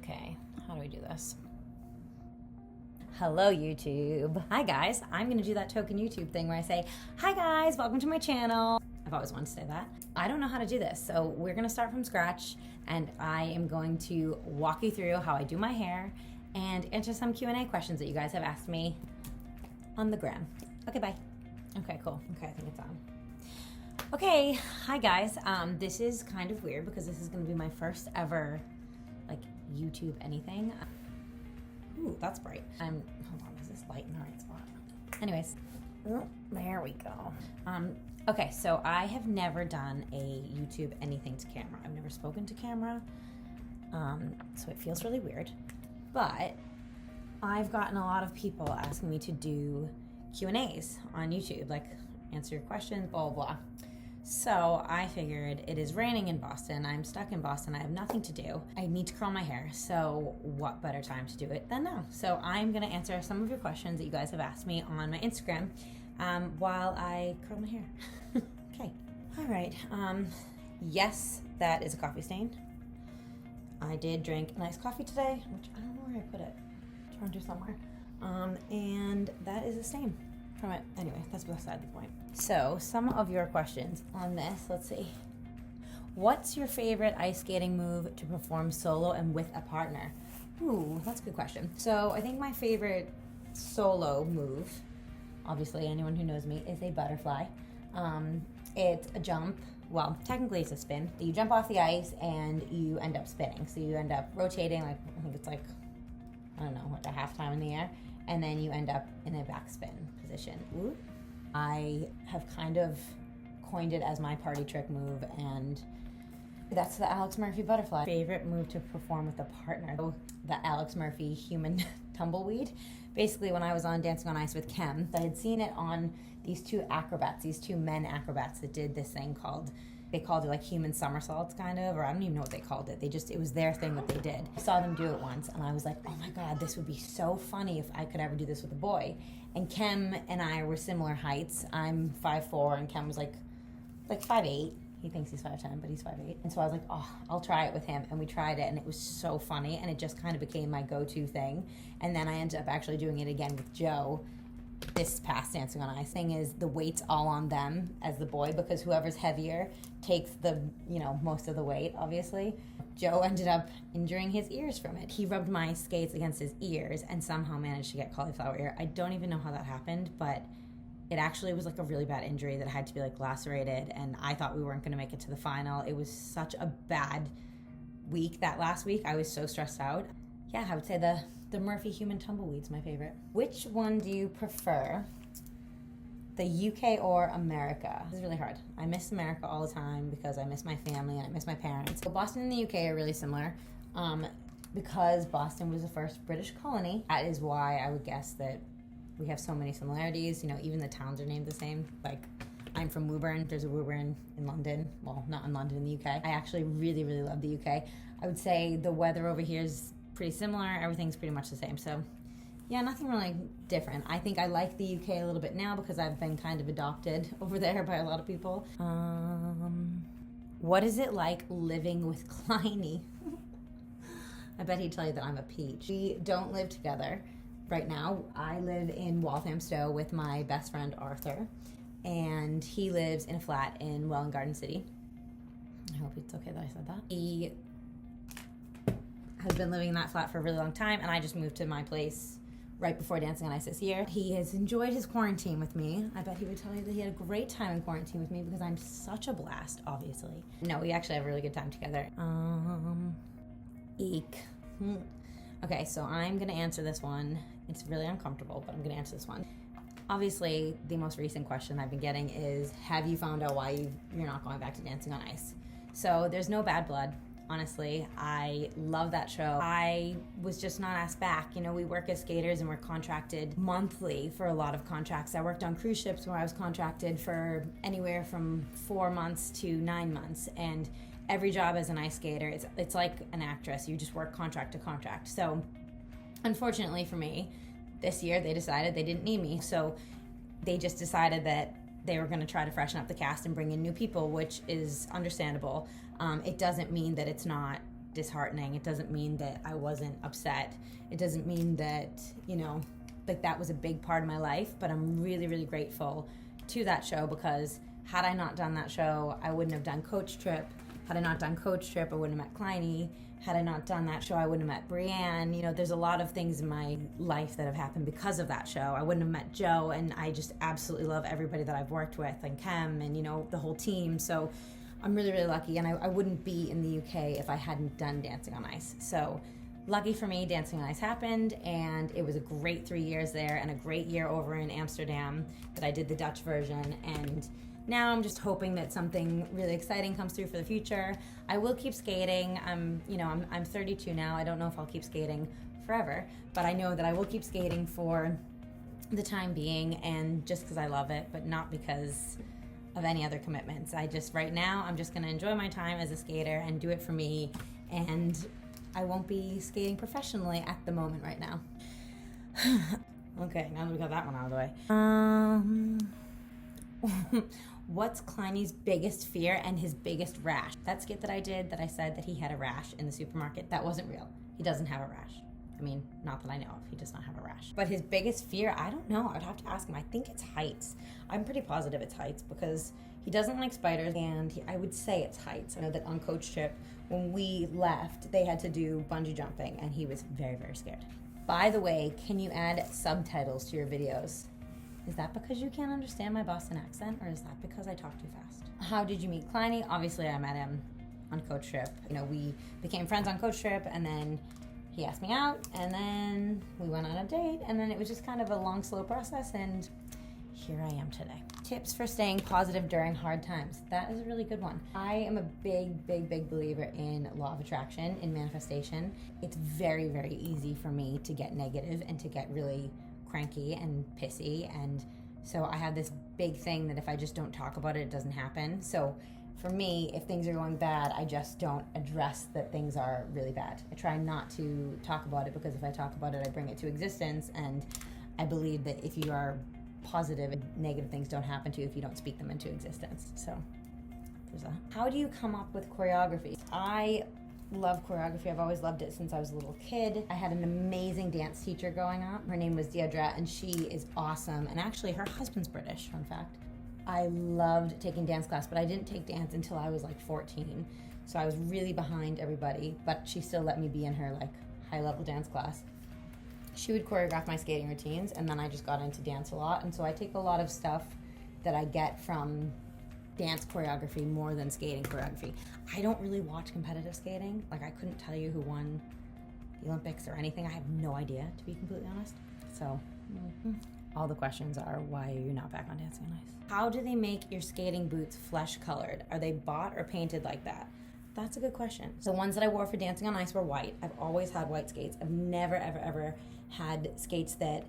Okay, how do we do this? Hello, YouTube. Hi, guys. I'm going to do that token YouTube thing where I say, hi, guys, welcome to my channel. I've always wanted to say that. I don't know how to do this, so we're going to start from scratch, and I am going to walk you through how I do my hair and answer some Q&A questions that you guys have asked me on the gram. Okay, bye. Okay, cool. Okay, I think it's on. Okay, hi, guys. This is kind of weird because this is going to be my first ever, YouTube anything. Ooh, that's bright. Hold on, is this light in the right spot? Anyways, there we go. Okay, so I have never done a YouTube anything to camera. I've never spoken to camera, so it feels really weird. But I've gotten a lot of people asking me to do Q&As on YouTube, like answer your questions, blah, blah, blah. So I figured it is raining in Boston. I'm stuck in Boston. I have nothing to do. I need to curl my hair. So what better time to do it than now? So I'm going to answer some of your questions that you guys have asked me on my Instagram while I curl my hair. Okay. All right. Yes, that is a coffee stain. I did drink a nice coffee today, which I don't know where I put it. It's around here somewhere. And that is a stain from it. Anyway, that's beside the point. So some of your questions on this, let's see. What's your favorite ice skating move to perform solo and with a partner? Ooh, that's a good question. So I think my favorite solo move, obviously anyone who knows me, is a butterfly. It's a jump. Well, technically it's a spin. You jump off the ice and you end up spinning. So you end up rotating, I think it's I don't know, a half time in the air. And then you end up in a backspin position. Ooh. I have kind of coined it as my party trick move, and that's the Alex Murphy butterfly. Favorite move to perform with a partner, the Alex Murphy human tumbleweed. Basically, when I was on Dancing on Ice with Kem, I had seen it on these two men acrobats that did this thing they called it human somersaults kind of, or I don't even know what they called it. It was their thing that they did. I saw them do it once and I was like, oh my God, this would be so funny if I could ever do this with a boy. And Kem and I were similar heights. I'm 5'4" and Kem was like 5'8". He thinks he's 5'10", but he's 5'8". And so I was like, oh, I'll try it with him. And we tried it and it was so funny and it just kind of became my go-to thing. And then I ended up actually doing it again with Joe this past Dancing on Ice. Thing is, the weight's all on them as the boy because whoever's heavier takes the, most of the weight, obviously. Joe ended up injuring his ears from it. He rubbed my skates against his ears and somehow managed to get cauliflower ear. I don't even know how that happened, but it actually was a really bad injury that had to be lacerated, and I thought we weren't going to make it to the final. It was such a bad week that last week. I was so stressed out. Yeah, I would say the Murphy human tumbleweed's my favorite. Which one do you prefer? The UK or America? This is really hard. I miss America all the time because I miss my family and I miss my parents. So Boston and the UK are really similar because Boston was the first British colony. That is why I would guess that we have so many similarities. Even the towns are named the same. I'm from Woburn. There's a Woburn in London. Well, not in London, in the UK. I actually really, really love the UK. I would say the weather over here is pretty similar. Everything's pretty much the same. So yeah, nothing really different. I think I like the UK a little bit now because I've been kind of adopted over there by a lot of people. What is it like living with Clyde? I bet he'd tell you that I'm a peach. We don't live together right now. I live in Walthamstow with my best friend Arthur, and he lives in a flat in Welland Garden City. I hope it's okay that I said that. He has been living in that flat for a really long time, and I just moved to my place right before Dancing on Ice this year. He has enjoyed his quarantine with me. I bet he would tell you that he had a great time in quarantine with me because I'm such a blast, obviously. No, we actually have a really good time together. Eek. Okay, so I'm gonna answer this one. It's really uncomfortable, but I'm gonna answer this one. Obviously, the most recent question I've been getting is, have you found out why you're not going back to Dancing on Ice? So there's no bad blood. Honestly, I love that show. I was just not asked back. We work as skaters and we're contracted monthly for a lot of contracts. I worked on cruise ships where I was contracted for anywhere from 4 months to 9 months. And every job as an ice skater, it's like an actress. You just work contract to contract. So unfortunately for me, this year they decided they didn't need me. So they just decided that they were going to try to freshen up the cast and bring in new people, which is understandable. It doesn't mean that it's not disheartening. It doesn't mean that I wasn't upset. It doesn't mean that, you know, like that was a big part of my life, but I'm really, really grateful to that show, because had I not done that show, I wouldn't have done Coach Trip. Had I not done Coach Trip, I wouldn't have met Clyde. Had I not done that show, I wouldn't have met Brienne. You know, there's a lot of things in my life that have happened because of that show. I wouldn't have met Joe, and I just absolutely love everybody that I've worked with, and Kem, and, you know, the whole team. So I'm really, really lucky, and I wouldn't be in the UK if I hadn't done Dancing on Ice. So lucky for me, Dancing on Ice happened, and it was a great 3 years there, and a great year over in Amsterdam that I did the Dutch version. And now I'm just hoping that something really exciting comes through for the future. I will keep skating. I'm 32 now. I don't know if I'll keep skating forever, but I know that I will keep skating for the time being, and just because I love it, but not because of any other commitments. Right now, I'm just gonna enjoy my time as a skater and do it for me, and I won't be skating professionally at the moment right now. Okay, now that we got that one out of the way. What's Clyde's biggest fear and his biggest rash? That skit that I did, that I said that he had a rash in the supermarket, that wasn't real. He doesn't have a rash. I mean, not that I know of. He does not have a rash. But his biggest fear, I don't know. I'd have to ask him. I think it's heights. I'm pretty positive it's heights, because he doesn't like spiders, and I would say it's heights. I know that on Coach Trip, when we left, they had to do bungee jumping, and he was very, very scared. By the way, can you add subtitles to your videos? Is that because you can't understand my Boston accent, or is that because I talk too fast? How did you meet Clyde? Obviously, I met him on Coach Trip. You know, we became friends on Coach Trip, and then he asked me out, and then we went on a date, and then it was just kind of a long, slow process, and here I am today. Tips for staying positive during hard times. That is a really good one. I am a big, big, big believer in law of attraction, in manifestation. It's very, very easy for me to get negative and to get really cranky and pissy, and so I have this big thing that if I just don't talk about it, it doesn't happen. So for me, if things are going bad, I just don't address that things are really bad. I try not to talk about it, because if I talk about it, I bring it to existence, and I believe that if you are positive, negative things don't happen to you if you don't speak them into existence. So there's that. How do you come up with choreography? I love choreography. I've always loved it since I was a little kid. I had an amazing dance teacher growing up. Her name was Deirdre, and she is awesome. And actually, her husband's British, fun fact. I loved taking dance class, but I didn't take dance until I was like 14. So I was really behind everybody, but she still let me be in her like high-level dance class. She would choreograph my skating routines, and then I just got into dance a lot. And so I take a lot of stuff that I get from dance choreography more than skating choreography. I don't really watch competitive skating. Like, I couldn't tell you who won the Olympics or anything. I have no idea, to be completely honest. So all the questions are, why are you not back on Dancing on Ice? How do they make your skating boots flesh colored? Are they bought or painted like that? That's a good question. The ones that I wore for Dancing on Ice were white. I've always had white skates. I've never, ever, ever had skates that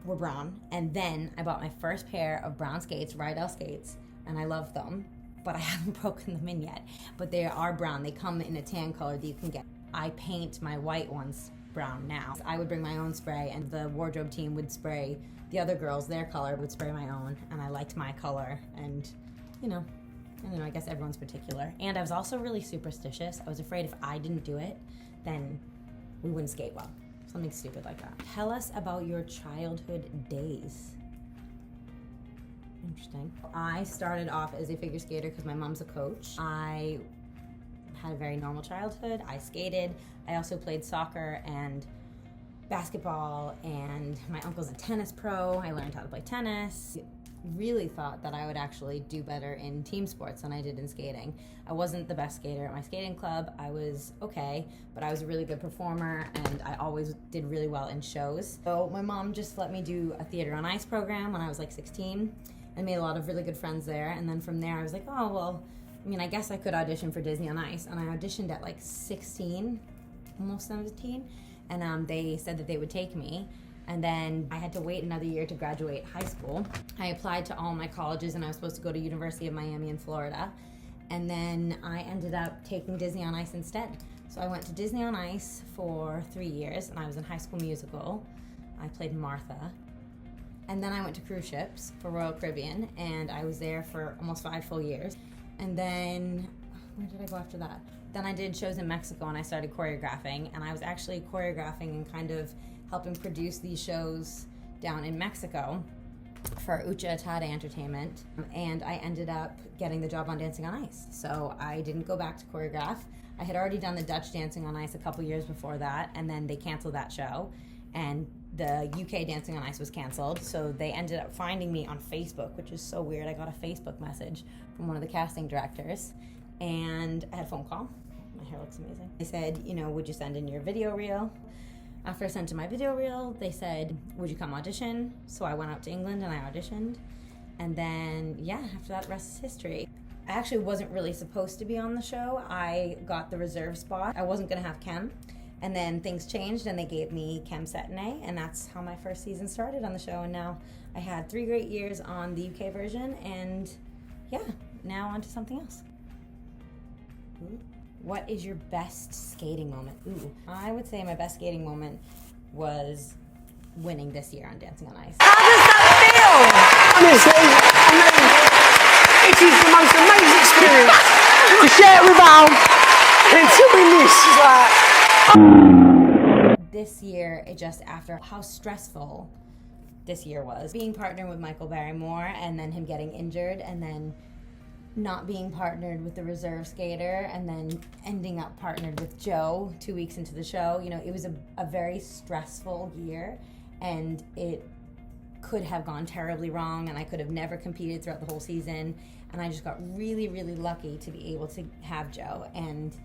were brown. And then I bought my first pair of brown skates, Rydell skates, and I love them, but I haven't broken them in yet. But they are brown. They come in a tan color that you can get. I paint my white ones brown now. I would bring my own spray, and the wardrobe team would spray the other girls their color, would spray my own, and I liked my color. And I guess everyone's particular. And I was also really superstitious. I was afraid if I didn't do it, then we wouldn't skate well. Something stupid like that. Tell us about your childhood days. Interesting. I started off as a figure skater because my mom's a coach. I had a very normal childhood. I skated. I also played soccer and basketball, and my uncle's a tennis pro. I learned how to play tennis. Really thought that I would actually do better in team sports than I did in skating. I wasn't the best skater at my skating club. I was okay, but I was a really good performer, and I always did really well in shows. So my mom just let me do a theater on ice program when I was like 16. I made a lot of really good friends there, and then from there I was like, oh, well, I guess I could audition for Disney on Ice, and I auditioned at like 16, almost 17, and they said that they would take me. And then I had to wait another year to graduate high school. I applied to all my colleges, and I was supposed to go to University of Miami in Florida. And then I ended up taking Disney on Ice instead. So I went to Disney on Ice for 3 years, and I was in High School Musical. I played Martha. And then I went to cruise ships for Royal Caribbean, and I was there for almost 5 full years. And then where did I go after that? Then I did shows in Mexico and I started choreographing, and I was actually choreographing and kind of helping produce these shows down in Mexico for Ucha Atade Entertainment, and I ended up getting the job on Dancing on Ice. So I didn't go back to choreograph. I had already done the Dutch Dancing on Ice a couple years before that, and then they canceled that show, and the UK Dancing on Ice was canceled, so they ended up finding me on Facebook, which is so weird. I got a Facebook message from one of the casting directors, and I had a phone call. My hair looks amazing. They said, you know, would you send in your video reel? After I sent in my video reel, they said, would you come audition? So I went out to England and I auditioned. And then, yeah, after that, the rest is history. I actually wasn't really supposed to be on the show. I got the reserve spot. I wasn't gonna have chem. And then things changed and they gave me chem setine, and that's how my first season started on the show. And now I had 3 great years on the UK version, and yeah, now on to something else. What is your best skating moment? Ooh, I would say my best skating moment was winning this year on Dancing on Ice. How does that feel? Honestly, I mean, it is the most amazing experience to share it with Al, and to win this is like... This year, it just after how stressful this year was. Being partnered with Michael Barrymore and then him getting injured and then not being partnered with the reserve skater and then ending up partnered with Joe 2 weeks into the show. You know, it was a very stressful year, and it could have gone terribly wrong, and I could have never competed throughout the whole season. And I just got really, really lucky to be able to have Joe and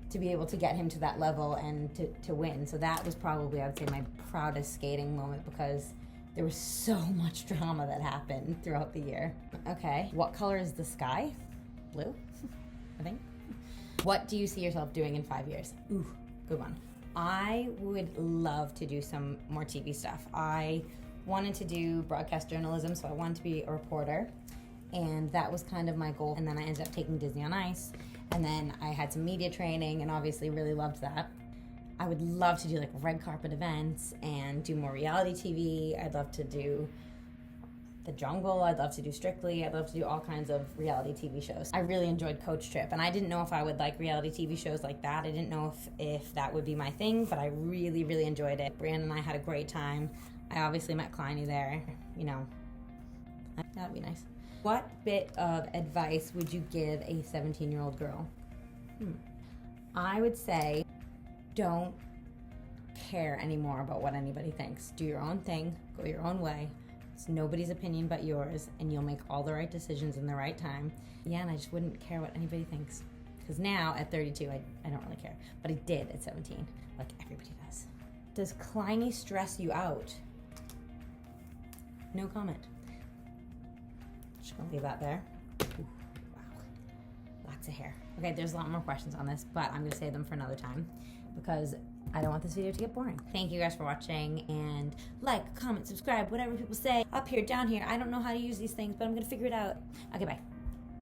to be able to get him to that level and to win. So that was probably, I would say, my proudest skating moment, because there was so much drama that happened throughout the year. Okay, what color is the sky? Blue, I think. What do you see yourself doing in 5 years? Ooh, good one. I would love to do some more TV stuff. I wanted to do broadcast journalism, so I wanted to be a reporter, and that was kind of my goal. And then I ended up taking Disney on Ice, and then I had some media training and obviously really loved that. I would love to do like red carpet events and do more reality TV. I'd love to do The Jungle. I'd love to do Strictly. I'd love to do all kinds of reality TV shows. I really enjoyed Coach Trip, and I didn't know if I would like reality TV shows like that. I didn't know if that would be my thing, but I really, really enjoyed it. Brandon and I had a great time. I obviously met Clyde there, you know. That'd be nice. What bit of advice would you give a 17-year-old girl? I would say, don't care anymore about what anybody thinks. Do your own thing, go your own way. It's nobody's opinion but yours, and you'll make all the right decisions in the right time. Yeah, and I just wouldn't care what anybody thinks. Because now, at 32, I don't really care. But I did at 17, like everybody does. Does Clyde stress you out? No comment. Just gonna leave that there. Ooh, wow, lots of hair. Okay, there's a lot more questions on this, but I'm gonna save them for another time because I don't want this video to get boring. Thank you guys for watching, and like, comment, subscribe, whatever people say. Up here, down here, I don't know how to use these things, but I'm gonna figure it out. Okay, bye.